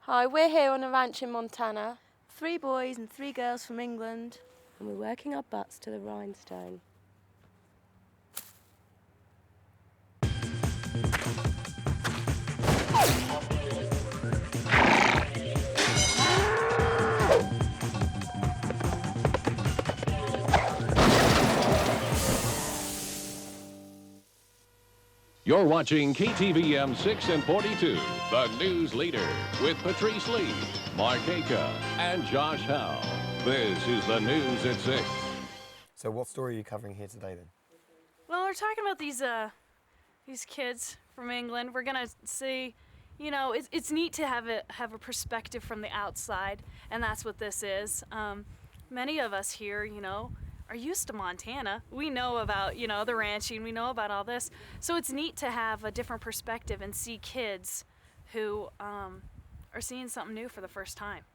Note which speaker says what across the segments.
Speaker 1: Hi, we're here on a ranch in Montana.
Speaker 2: 3 boys and 3 girls from England.
Speaker 1: And we're working our butts to the rhinestone.
Speaker 3: You're watching KTVM 6 and 42, the news leader, with Patrice Lee, Mark Aika, and Josh Howe. This is the news at 6.
Speaker 4: So what story are you covering here today then?
Speaker 5: Well, we're talking about these kids from England. We're gonna see, you know, it's neat to have a perspective from the outside, and that's what this is. Many of us here, you know, are used to Montana. We know about, you know, the ranching, we know about all this. So it's neat to have a different perspective and see kids who are seeing something new for the first time.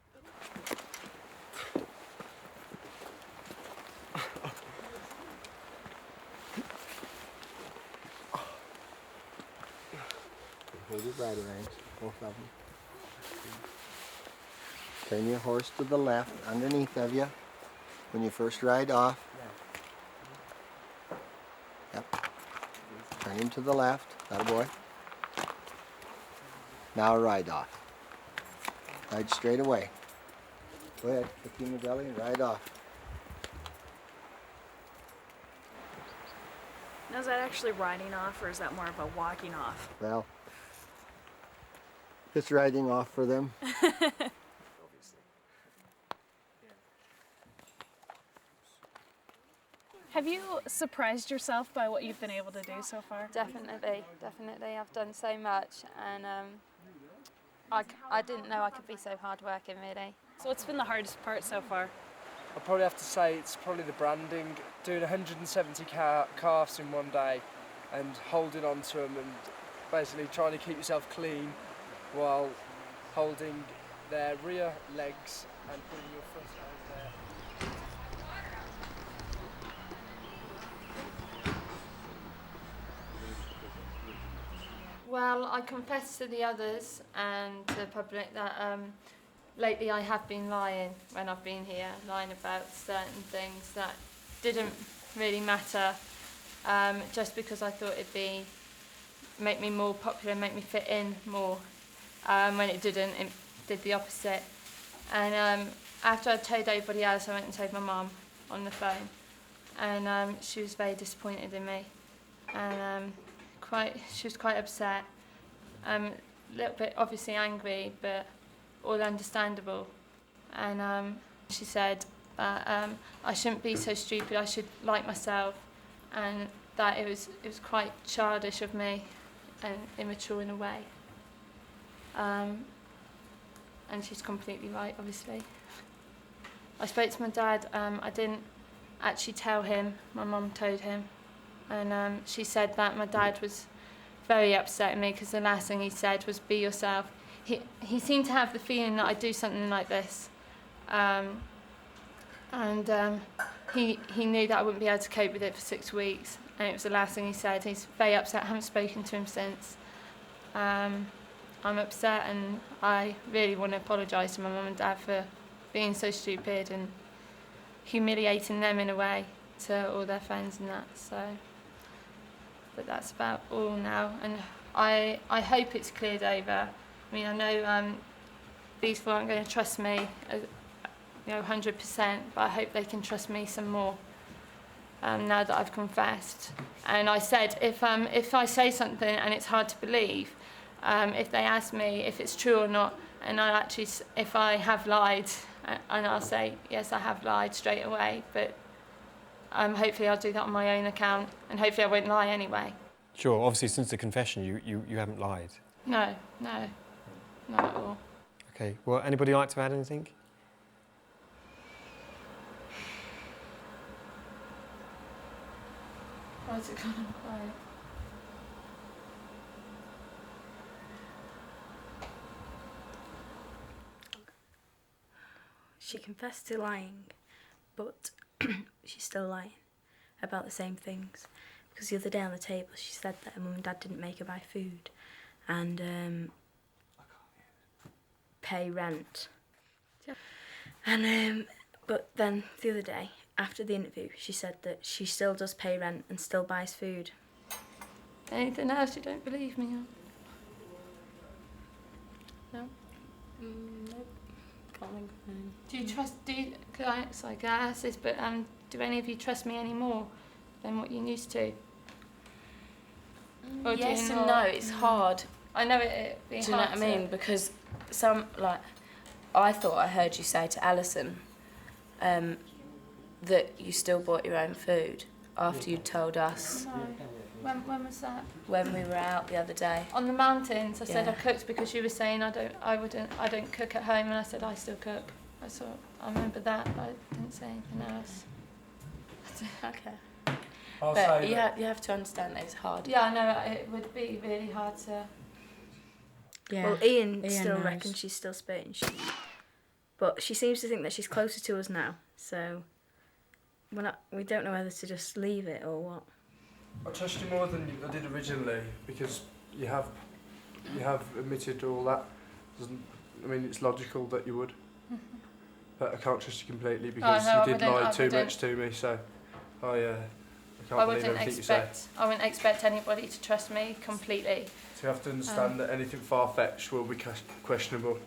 Speaker 6: Hold it right around, both of them. Turn your horse to the left, underneath of you, when you first ride off. Yep. Turn him to the left, that boy. Now ride off. Ride straight away. Go ahead, kick him in the belly and ride off.
Speaker 5: Now, is that actually riding off, or is that more of a walking off?
Speaker 6: Well, it's riding off for them.
Speaker 5: Have you surprised yourself by what you've been able to do so far?
Speaker 1: Definitely. I've done so much, and I didn't know I could be so hardworking, really.
Speaker 5: So what's been the hardest part so far?
Speaker 7: I'd probably have to say it's probably the branding, doing 170 calves in one day and holding on to them and basically trying to keep yourself clean while holding their rear legs and putting your front hands there.
Speaker 1: Well, I confess to the others and to the public that lately I have been lying when I've been here, lying about certain things that didn't really matter, just because I thought it'd make me more popular, make me fit in more. When it didn't, it did the opposite. And after I told everybody else, I went and told my mum on the phone, and she was very disappointed in me, and she was quite upset, a little bit obviously angry, but all understandable. And she said that I shouldn't be so stupid, I should like myself, and that it was quite childish of me and immature in a way. And she's completely right, obviously. I spoke to my dad. I didn't actually tell him, my mum told him. And she said that my dad was very upset at me because the last thing he said was, be yourself. He seemed to have the feeling that I'd do something like this. He knew that I wouldn't be able to cope with it for 6 weeks, and it was the last thing he said. He's very upset. I haven't spoken to him since. I'm upset, and I really want to apologise to my mum and dad for being so stupid and humiliating them in a way to all their friends and that. So, but that's about all now, and I hope it's cleared over. I mean, I know these four aren't going to trust me, 100%, but I hope they can trust me some more now that I've confessed. And I said, if I say something and it's hard to believe, if they ask me if it's true or not, and if I have lied, and I'll say, yes, I have lied straight away, but hopefully I'll do that on my own account, and hopefully I won't lie anyway.
Speaker 4: Sure, obviously since the confession you haven't lied.
Speaker 1: No, not at all.
Speaker 4: Okay, well, anybody like to add anything?
Speaker 1: Why is it gone quiet?
Speaker 2: She confessed to lying, but she's still lying about the same things. Because the other day on the table, she said that her mum and dad didn't make her buy food, and pay rent. And but then the other day, after the interview, she said that she still does pay rent and still buys food.
Speaker 1: Anything else you don't believe me on? No?
Speaker 2: Nope. Can't think of anything.
Speaker 1: Do you trust, clients, I guess, but do any of you trust me any more than what you used to? Or do you
Speaker 2: Yes and
Speaker 1: not?
Speaker 2: no, it's hard.
Speaker 1: I know it'd be hard.
Speaker 2: Do you know what I mean? Because I thought I heard you say to Alison that you still bought your own food after you told us
Speaker 1: No. When was that?
Speaker 2: when we were out the other day.
Speaker 1: On the mountains, I said I
Speaker 2: Yeah.
Speaker 1: cooked because you were saying I don't cook at home, and I said I still cook. I remember that. I didn't say anything else.
Speaker 2: Okay.
Speaker 7: I'll
Speaker 2: But
Speaker 7: say
Speaker 2: you
Speaker 7: that-
Speaker 2: have to understand that it's hard.
Speaker 1: Yeah, I know it would be really hard to.
Speaker 2: Yeah.
Speaker 8: Well, Ian still
Speaker 2: knows.
Speaker 8: reckons she's still spitting shit. But she seems to think that she's closer to us now, so we don't know whether to just leave it or what.
Speaker 7: I trust you more than I did originally because you have admitted all that. It's logical that you would, but I can't trust you completely because
Speaker 1: no,
Speaker 7: you did lie
Speaker 1: I
Speaker 7: too
Speaker 1: wouldn't.
Speaker 7: much to me. So I can't believe
Speaker 1: wouldn't
Speaker 7: everything you say.
Speaker 1: I wouldn't expect anybody to trust me completely.
Speaker 7: So you have to understand that anything far-fetched will be questionable.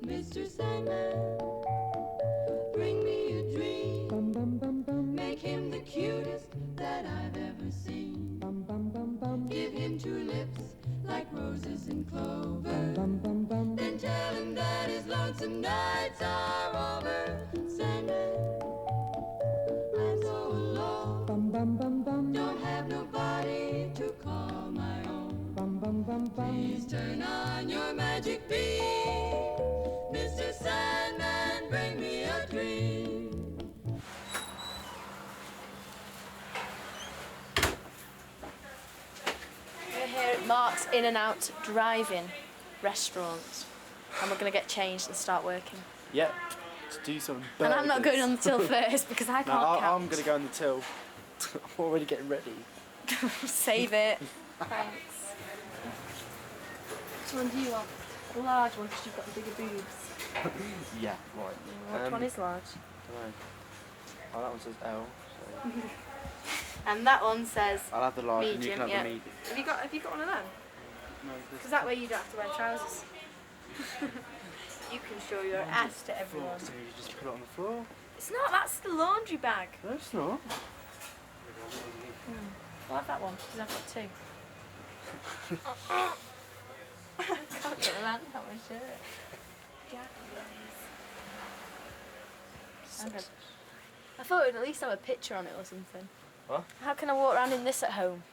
Speaker 9: Mr. Sandman, bring me a dream. Make him the cutest that I've ever seen. Give him two lips like roses and clover. Then tell him that his lonesome nights are over. Sandman, I'm so alone. Don't have nobody to call my own. Please turn on your magic beam. Mr. Sandman, bring me a dream.
Speaker 8: We're here at Mark's In-N-Out Drive-In restaurant, and we're going to get changed and start working.
Speaker 10: Yep, to do some burgers.
Speaker 8: And I'm not going on the till first because I can't count.
Speaker 10: I'm going to go on the till. I'm already getting ready.
Speaker 8: Save it. Thanks. Which one do you want? The large one because you've got the bigger boobs.
Speaker 10: Yeah, right.
Speaker 8: Which one is large?
Speaker 10: Dunno. Oh, that one says L. So.
Speaker 8: And that one says
Speaker 10: I'll have the large and you
Speaker 8: medium.
Speaker 10: can have
Speaker 8: Yeah.
Speaker 10: the medium.
Speaker 8: Have you got one of them?
Speaker 10: No,
Speaker 8: Because that way you don't have to wear trousers. You can show your ass to everyone.
Speaker 10: So you just put it on the floor?
Speaker 8: It's not. That's the laundry bag.
Speaker 10: No, it's not.
Speaker 8: I'll have that one because I've got two. I can't get the land out my shirt. Yeah. Okay. I thought it would at least have a picture on it or something.
Speaker 10: What?
Speaker 8: How can I walk around in this at home?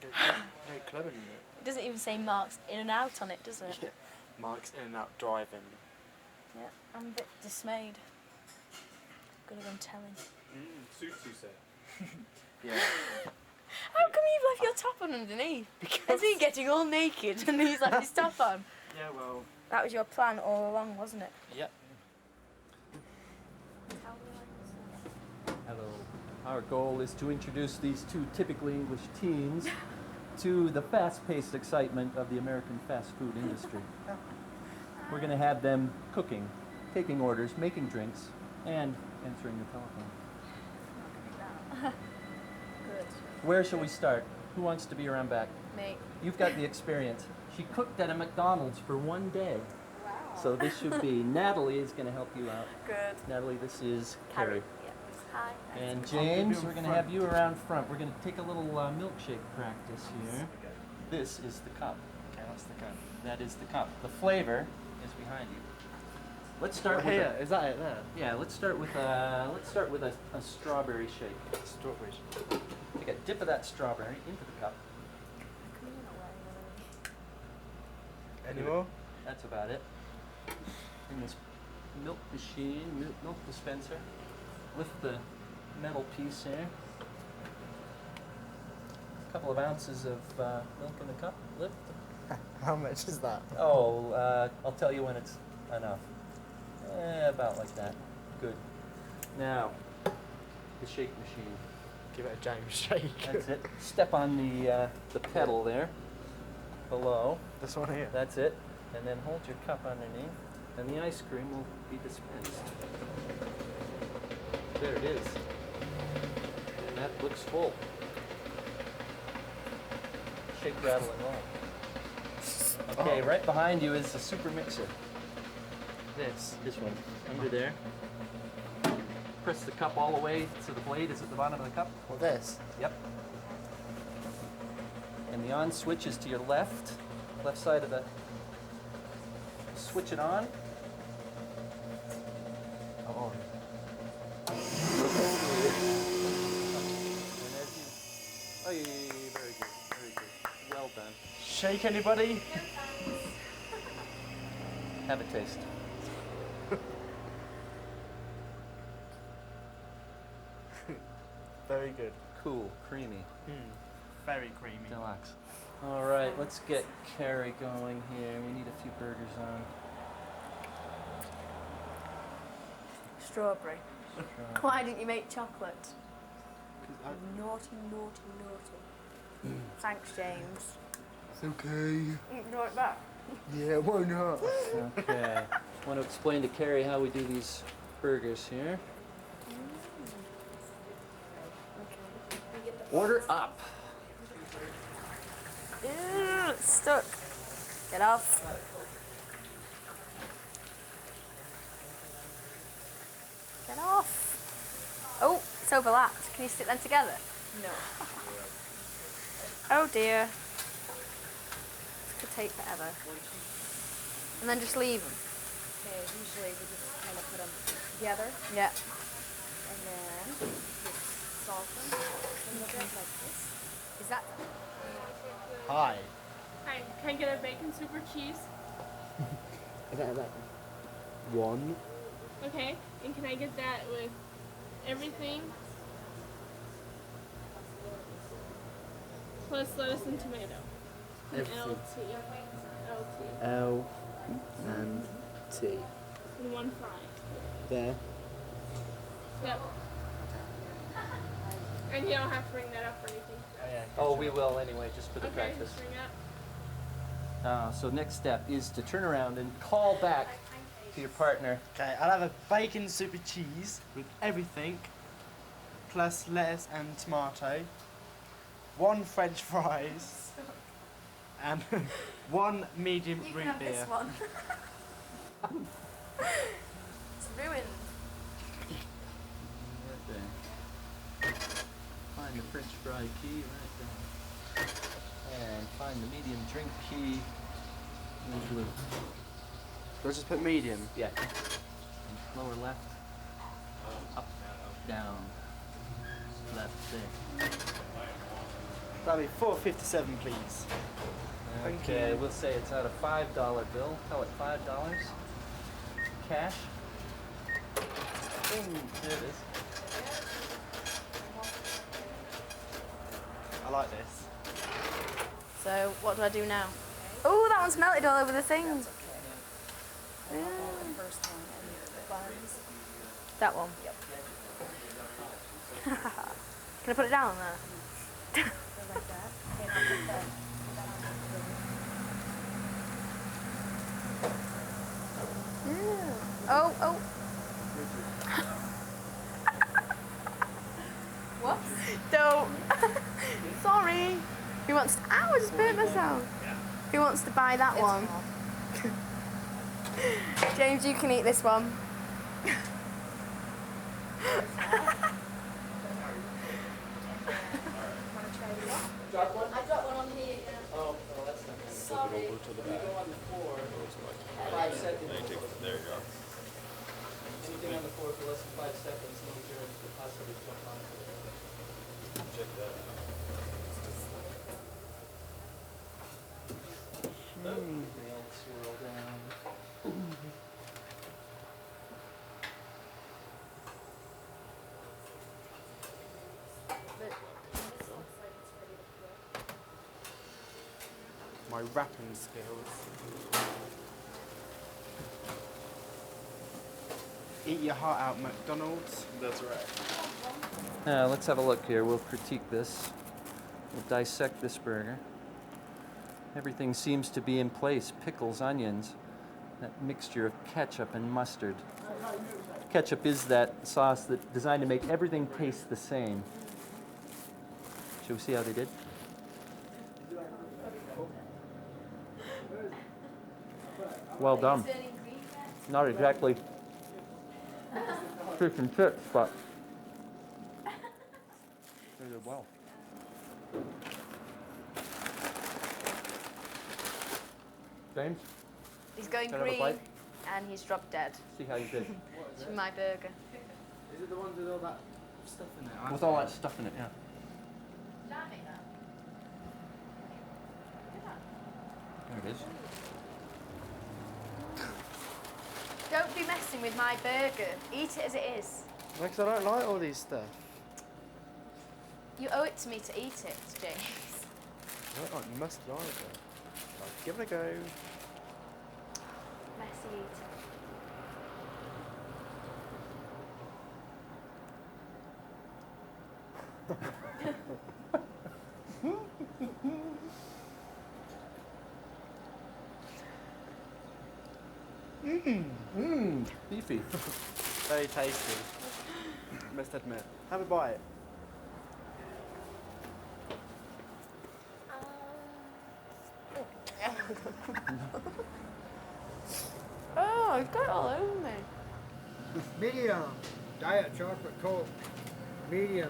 Speaker 10: Very clever, isn't it?
Speaker 8: It doesn't even say Mark's In-N-Out on it, does it?
Speaker 10: Yeah. Mark's In-N-Out Drive-In.
Speaker 8: Yeah. I'm a bit dismayed. Gotta go and tell him.
Speaker 4: Suits you, sir.
Speaker 10: Yeah.
Speaker 8: How come you've left your top on underneath? Is he getting all naked and he's left his top on?
Speaker 10: Yeah, well.
Speaker 8: That was your plan all along, wasn't it?
Speaker 10: Yep.
Speaker 11: Hello. Our goal is to introduce these two typically English teens to the fast-paced excitement of the American fast food industry. We're going to have them cooking, taking orders, making drinks, and answering the telephone.
Speaker 8: Good.
Speaker 11: Where shall we start? Who wants to be around back?
Speaker 8: Me.
Speaker 11: You've got the experience. She cooked at a McDonald's for one day.
Speaker 8: Wow.
Speaker 11: So this should be, Natalie is going to help you out.
Speaker 8: Good.
Speaker 11: Natalie, this is Carrie.
Speaker 8: Yeah. Hi.
Speaker 11: And James, we're going to have you around front. We're going to take a little milkshake practice here. This is the cup.
Speaker 10: Okay, that's the cup.
Speaker 11: That is the cup. The flavor is behind you. Let's start with
Speaker 10: here. Is that it there?
Speaker 11: yeah. Let's start with a strawberry shake.
Speaker 10: Strawberries.
Speaker 11: Take a dip of that strawberry into the cup.
Speaker 10: Any more?
Speaker 11: That's about it. In this milk machine, milk dispenser, lift the metal piece here. A couple of ounces of milk in the cup. Lift.
Speaker 10: How much is that?
Speaker 11: Oh, I'll tell you when it's enough. About like that. Good. Now, the shake machine.
Speaker 10: Give it a James shake.
Speaker 11: That's it. Step on the pedal there, below.
Speaker 10: This one here.
Speaker 11: That's it. And then hold your cup underneath, and the ice cream will be dispensed. There it is. And that looks full. Shake, rattle, and roll. Okay, right behind you is the super mixer. This one, under there. Press the cup all the way so the blade is at the bottom of the cup.
Speaker 10: Well, this?
Speaker 11: Yep. And the on switch is to your left side of the. Switch it on.
Speaker 10: On.
Speaker 11: And as you. Oh, yeah, very good, very good. Well done.
Speaker 10: Shake anybody?
Speaker 11: Have a taste.
Speaker 10: Very good.
Speaker 11: Cool, creamy.
Speaker 10: Very creamy.
Speaker 11: Deluxe. All right, let's get Carrie going here. We need a few burgers on.
Speaker 2: Strawberry. Why didn't you make chocolate? Naughty, naughty, naughty. Thanks, James.
Speaker 6: It's okay.
Speaker 2: You can throw it back.
Speaker 6: Yeah, why not?
Speaker 11: Okay. I want to explain to Carrie how we do these burgers here. Order up.
Speaker 2: Ew, it's stuck. Get off. Get off. Oh, it's overlapped. Can you stick them together? No. Oh dear. This could take forever. And then just leave them.
Speaker 12: Okay, usually we just kind of put them together.
Speaker 2: Yeah.
Speaker 12: And then just salt them a little bit like this.
Speaker 2: Is that...
Speaker 10: Hi.
Speaker 13: Hi, can I get a bacon super cheese?
Speaker 10: One.
Speaker 13: Okay, and can I get that with everything? Plus lettuce and tomato. And
Speaker 10: Everything.
Speaker 13: LT.
Speaker 10: L and T.
Speaker 13: And one fry.
Speaker 10: There.
Speaker 13: Yep. And you don't have to bring that up or anything.
Speaker 11: Oh, we will anyway, just for the
Speaker 13: Okay,
Speaker 11: practice.
Speaker 13: just bring up.
Speaker 11: So next step is to turn around and call back to your partner.
Speaker 10: Okay, I'll have a bacon super cheese with everything, plus lettuce and tomato, 1 French fries, and 1 medium
Speaker 2: You
Speaker 10: root
Speaker 2: can have
Speaker 10: beer.
Speaker 2: this one. It's ruined.
Speaker 11: Find the French fry key right there. And find the medium drink key in blue.
Speaker 10: Let's just put medium.
Speaker 11: Yeah. And lower left. Up, down. Left there.
Speaker 10: That'll be $4.57, please. Thank
Speaker 11: Okay,
Speaker 10: you.
Speaker 11: we'll say it's out of $5 bill. Call it $5. Cash. Boom. There it is.
Speaker 10: I like this.
Speaker 2: So, what do I do now? Oh, that one's melted all over the thing.
Speaker 12: The first one and the buns.
Speaker 2: That one?
Speaker 12: Yep.
Speaker 2: Can I put it down there?
Speaker 12: Go like that. Okay, now put that
Speaker 2: Oh, oh.
Speaker 12: What?
Speaker 2: Don't. Sorry. Who wants to... Ow, I just burnt myself. Who wants to buy that one? James, you can eat this one.
Speaker 12: I dropped one on here.
Speaker 11: Oh, well, that's not good.
Speaker 12: Sorry.
Speaker 11: Go on the floor. 5 seconds.
Speaker 4: There you go.
Speaker 11: Anything on the floor for less than 5 seconds, no germs could possibly jump onto it.
Speaker 4: Check that out.
Speaker 11: They all swirl down.
Speaker 10: my rapping skills. Eat your heart out, McDonald's.
Speaker 4: That's right.
Speaker 11: Let's have a look here. We'll critique this. We'll dissect this burger. Everything seems to be in place. Pickles, onions, that mixture of ketchup and mustard. Ketchup is that sauce that's designed to make everything taste the same. Shall we see how they did? Well done. Not exactly fish and chips, but they did well. James?
Speaker 12: He's going
Speaker 11: Can I have a
Speaker 12: green
Speaker 11: bite?
Speaker 12: and he's dropped dead.
Speaker 11: See how you did.
Speaker 12: It's for my burger.
Speaker 10: Is it the ones with all that stuff in it?
Speaker 11: With all that stuff in it, yeah.
Speaker 12: Did I make that?
Speaker 11: There it is.
Speaker 12: Don't be messing with my burger. Eat it as it is.
Speaker 10: Because I don't like all these stuff.
Speaker 12: You owe it to me to eat it, James.
Speaker 10: I don't like mustard either. I'll give it a go.
Speaker 12: Messy eating.
Speaker 11: Beefy.
Speaker 10: Very tasty. Must admit. Have a bite.
Speaker 12: Oh, I've got it all over me.
Speaker 6: Medium. Diet chocolate Coke. Medium.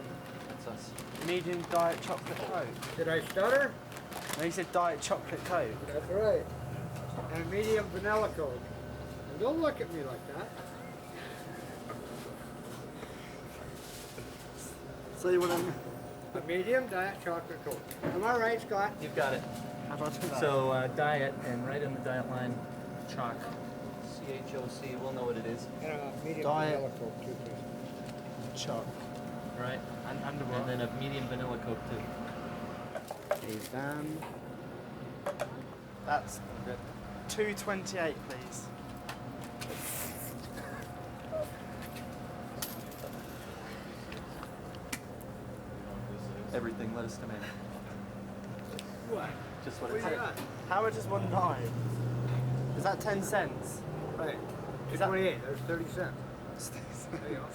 Speaker 11: That's us.
Speaker 10: Medium diet chocolate Coke.
Speaker 6: Did I stutter?
Speaker 10: No, you said diet chocolate Coke.
Speaker 6: That's right. And a medium vanilla Coke. And don't look at me like that.
Speaker 10: So you want
Speaker 6: A medium diet chocolate Coke. Am I right, Scott?
Speaker 11: You've got it.
Speaker 10: How do I do that?
Speaker 11: So diet, and right on the diet line, chalk. C-H-O-C, we'll know what it is.
Speaker 6: And a medium
Speaker 10: Diet.
Speaker 6: vanilla Coke too, please.
Speaker 10: Choc.
Speaker 11: Right.
Speaker 10: And what?
Speaker 11: And then a medium vanilla Coke too.
Speaker 10: He's done. That's good. 228, please.
Speaker 11: Everything, lettuce, tomato.
Speaker 10: What?
Speaker 11: Just what
Speaker 10: What
Speaker 11: it
Speaker 10: you
Speaker 11: said.
Speaker 10: got? How much is 1 dime? Is that 10 cents?
Speaker 6: Right.
Speaker 10: Is that-
Speaker 6: 28. There's 30 cents. There you go.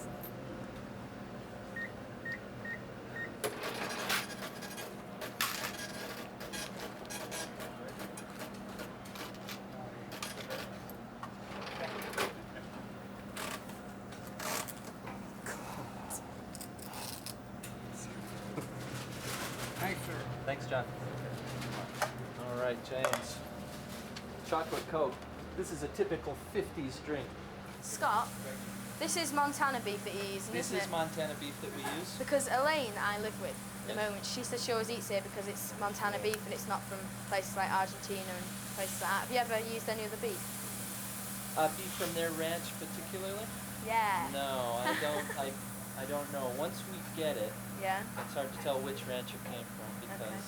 Speaker 6: Thanks, sir.
Speaker 11: Thanks, John. All right, James. Chocolate Coke. This is a typical 50s drink.
Speaker 12: Scott, this is Montana beef that you're using,
Speaker 11: This
Speaker 12: isn't
Speaker 11: is
Speaker 12: it?
Speaker 11: Montana beef that we use.
Speaker 12: Because Elaine, I live with at the
Speaker 11: Yes.
Speaker 12: moment, she says she always eats here because it's Montana beef and it's not from places like Argentina and places like that. Have you ever used any other beef?
Speaker 11: Beef from their ranch particularly?
Speaker 12: Yeah.
Speaker 11: No, I don't. I don't know. Once we get it,
Speaker 12: Yeah?
Speaker 11: it's hard to tell which ranch it came from because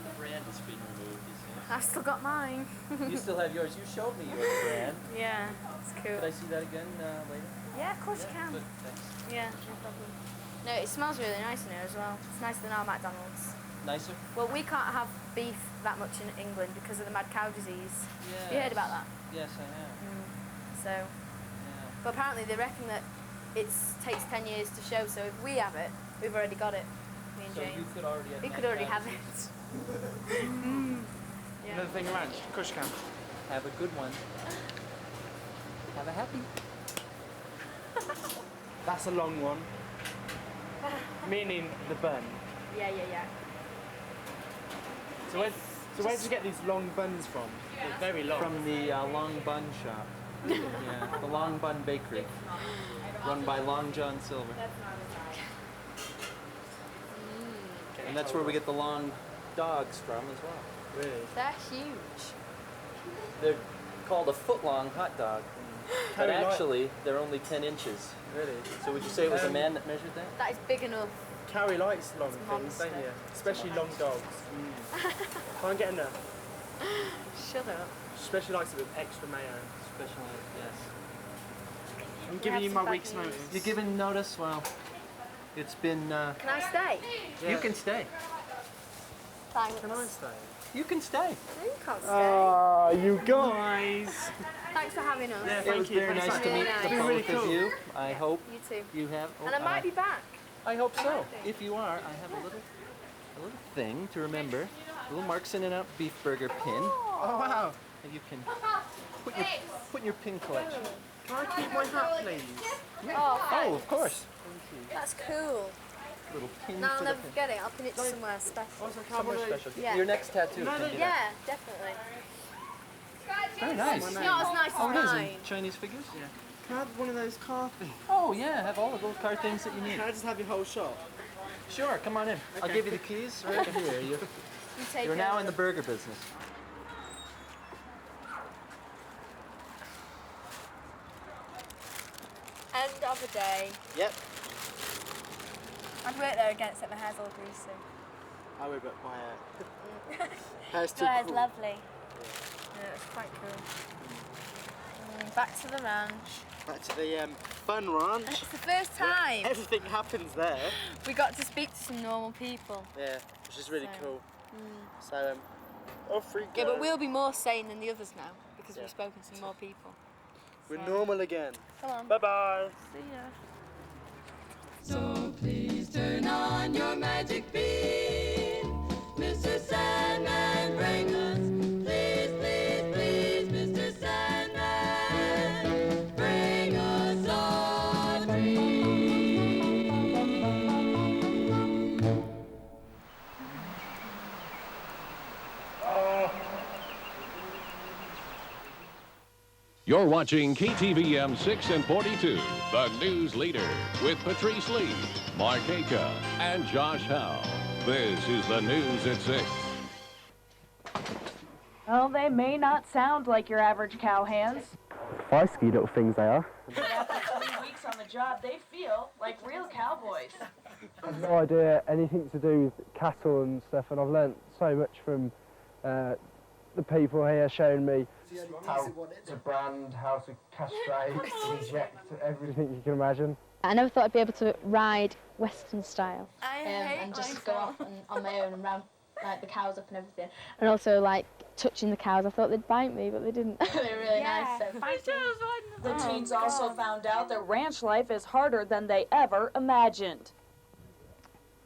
Speaker 11: the brand has been removed. You see.
Speaker 12: I've still got mine.
Speaker 11: You still have yours. You showed me your brand.
Speaker 12: Yeah, it's cool.
Speaker 11: Could I see that again later?
Speaker 12: Yeah, of course you can.
Speaker 11: Good, thanks.
Speaker 12: Yeah, no problem. No, it smells really nice in here as well. It's nicer than our McDonald's.
Speaker 11: Nicer?
Speaker 12: Well, we can't have beef that much in England because of the mad cow disease.
Speaker 11: Yeah.
Speaker 12: You heard about that?
Speaker 11: Yes, I have.
Speaker 12: So,
Speaker 11: Yeah.
Speaker 12: but apparently they reckon that it takes 10 years to show. So if we have it, we've already got it. Me and
Speaker 11: So
Speaker 12: James.
Speaker 11: you could already have
Speaker 12: We
Speaker 11: mad
Speaker 12: could already
Speaker 11: cow
Speaker 12: have
Speaker 11: disease.
Speaker 12: it. Yeah.
Speaker 10: Another thing ranch. Kush can.
Speaker 11: Have a good one. Have a happy.
Speaker 10: That's a long one. Meaning the bun.
Speaker 12: Yeah, yeah, yeah.
Speaker 10: So where did you get these long buns from? They're very long.
Speaker 11: From the Long Bun Shop. Yeah, the Long Bun Bakery. Run by Long John Silver. And that's where we get the long dogs from as well.
Speaker 10: Really?
Speaker 12: They're huge.
Speaker 11: They're called a foot-long hot dog. But actually, they're only 10 inches.
Speaker 10: Really?
Speaker 11: So would you say it was a man that measured that?
Speaker 12: That is big enough.
Speaker 10: Carrie likes long
Speaker 12: It's a
Speaker 10: things, don't
Speaker 12: monster.
Speaker 10: you? Especially long dogs. Can't get enough.
Speaker 12: Shut up.
Speaker 10: Especially likes it with extra mayo.
Speaker 11: Especially, yes.
Speaker 10: I'm giving you my week's notice.
Speaker 11: You're giving notice? Well, it's been...
Speaker 12: Can I stay?
Speaker 11: You can stay.
Speaker 12: Thanks.
Speaker 10: Can I stay?
Speaker 11: You can stay.
Speaker 12: No, you can't stay.
Speaker 10: Ah, you guys.
Speaker 12: Thanks for having us.
Speaker 10: Yeah,
Speaker 11: It was very nice to meet the
Speaker 12: Really
Speaker 11: both of
Speaker 10: cool.
Speaker 11: you. I hope
Speaker 12: You too.
Speaker 11: you have...
Speaker 12: And I might be back.
Speaker 11: I hope so. If you are, I have a little thing to remember. A little Mark's In and Out beef burger pin.
Speaker 10: Oh, wow.
Speaker 11: And you can put in your pin collection.
Speaker 10: Can I keep my hat, please?
Speaker 12: Oh,
Speaker 11: of course.
Speaker 12: that's cool.
Speaker 11: Little pin
Speaker 12: No, I'll
Speaker 11: for
Speaker 12: never
Speaker 11: the pin.
Speaker 12: forget it. I'll pin it somewhere special.
Speaker 11: Somewhere special.
Speaker 12: Yeah.
Speaker 11: Your next tattoo
Speaker 12: No,
Speaker 11: can be
Speaker 12: yeah,
Speaker 11: that.
Speaker 12: definitely.
Speaker 11: Very nice.
Speaker 12: It's not as nice
Speaker 11: Oh, it
Speaker 12: as
Speaker 11: is in
Speaker 12: mine.
Speaker 11: Chinese figures?
Speaker 10: Yeah. Can I have one of those car things?
Speaker 11: Oh, yeah. Have all of those car things that you need.
Speaker 10: Can I just have your whole shop?
Speaker 11: Sure, come on in. I'll
Speaker 10: Okay.
Speaker 11: give you the keys right here.
Speaker 12: You take
Speaker 11: You're
Speaker 12: it.
Speaker 11: now in the burger business.
Speaker 12: End of a day.
Speaker 10: Yep.
Speaker 12: I'd work there again, except my hair's all greasy.
Speaker 10: I will, but my hair's too
Speaker 12: Your hair's
Speaker 10: cool.
Speaker 12: lovely. Yeah, it's quite cool. Back to the ranch.
Speaker 10: Back to the fun ranch.
Speaker 12: It's the first time
Speaker 10: Everything happens there.
Speaker 12: we got to speak to some normal people.
Speaker 10: Yeah, which is really
Speaker 12: So,
Speaker 10: cool. So, off we go.
Speaker 12: Yeah, but we'll be more sane than the others now because
Speaker 10: Yeah.
Speaker 12: we've spoken to more people.
Speaker 10: We're normal again.
Speaker 12: Come on.
Speaker 10: Bye-bye.
Speaker 12: See ya.
Speaker 9: So please turn on your magic beam, Mr. Sandman, bring us, please, please, please, Mr. Sandman, bring us our dreams.
Speaker 3: You're watching KTVM 6 and 42, the news leader, with Patrice Lee, Mark Aika, and Josh Howe. This is the news at 6.
Speaker 14: Well, they may not sound like your average cowhands.
Speaker 7: Feisty little things they are.
Speaker 14: But after 3 weeks on the job, they feel like real cowboys.
Speaker 7: I have no idea anything to do with cattle and stuff, and I've learnt so much from the people here showing me how to brand, how to castrate, inject, everything you can imagine.
Speaker 15: I never thought I'd be able to ride Western style
Speaker 12: and
Speaker 15: just go off on my own and round like the cows up and everything. And also like touching the cows. I thought they'd bite me, but they didn't. They were really nice. So
Speaker 14: The teens also found out that ranch life is harder than they ever imagined.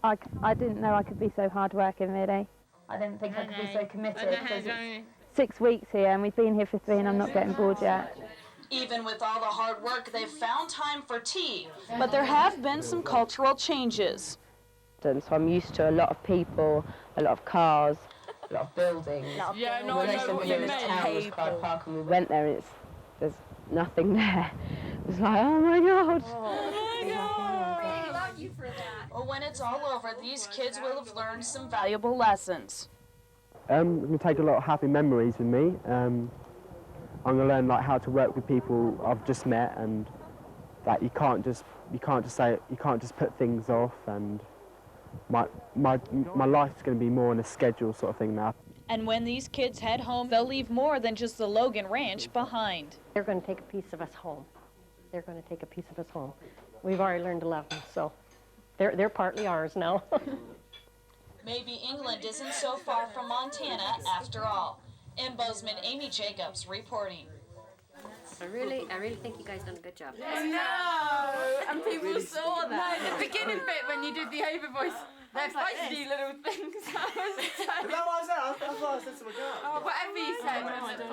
Speaker 15: I didn't know I could be so hardworking, really. I didn't think I could be so committed. Because it's 6 weeks here, and we've been here for 3, and I'm not getting bored yet.
Speaker 14: Even with all the hard work, they've found time for tea. But there have been some cultural changes.
Speaker 15: So I'm used to a lot of people, a lot of cars, a lot of buildings.
Speaker 13: Yeah, no, I know what you mean.
Speaker 15: Clyde Park, and we went there, and there's nothing there. It was like, oh my God.
Speaker 12: I love you for that.
Speaker 14: Well, when it's all over, these kids will have learned some valuable lessons.
Speaker 7: I'm going to take a lot of happy memories with me. I'm going to learn like how to work with people I've just met, and that you can't just put things off, and my life's going to be more on a schedule sort of thing now.
Speaker 14: And when these kids head home, they'll leave more than just the Logan Ranch behind.
Speaker 16: They're going to take a piece of us home. They're going to take a piece of us home. We've already learned to love them, so they're partly ours now.
Speaker 14: Maybe England isn't so far from Montana after all. In Bozeman, Amy Jacobs reporting.
Speaker 17: I really think you guys done a good job.
Speaker 13: No, and people saw that. No, the beginning bit when you did the over voice, they're feisty little things.
Speaker 10: Is that what I said? That's what I said to my girl.
Speaker 13: Oh, whatever you said.
Speaker 17: I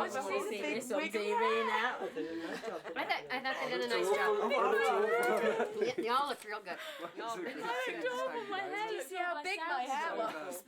Speaker 17: thought they did a nice job. Y'all look real good.
Speaker 12: Do you see how big my hair was?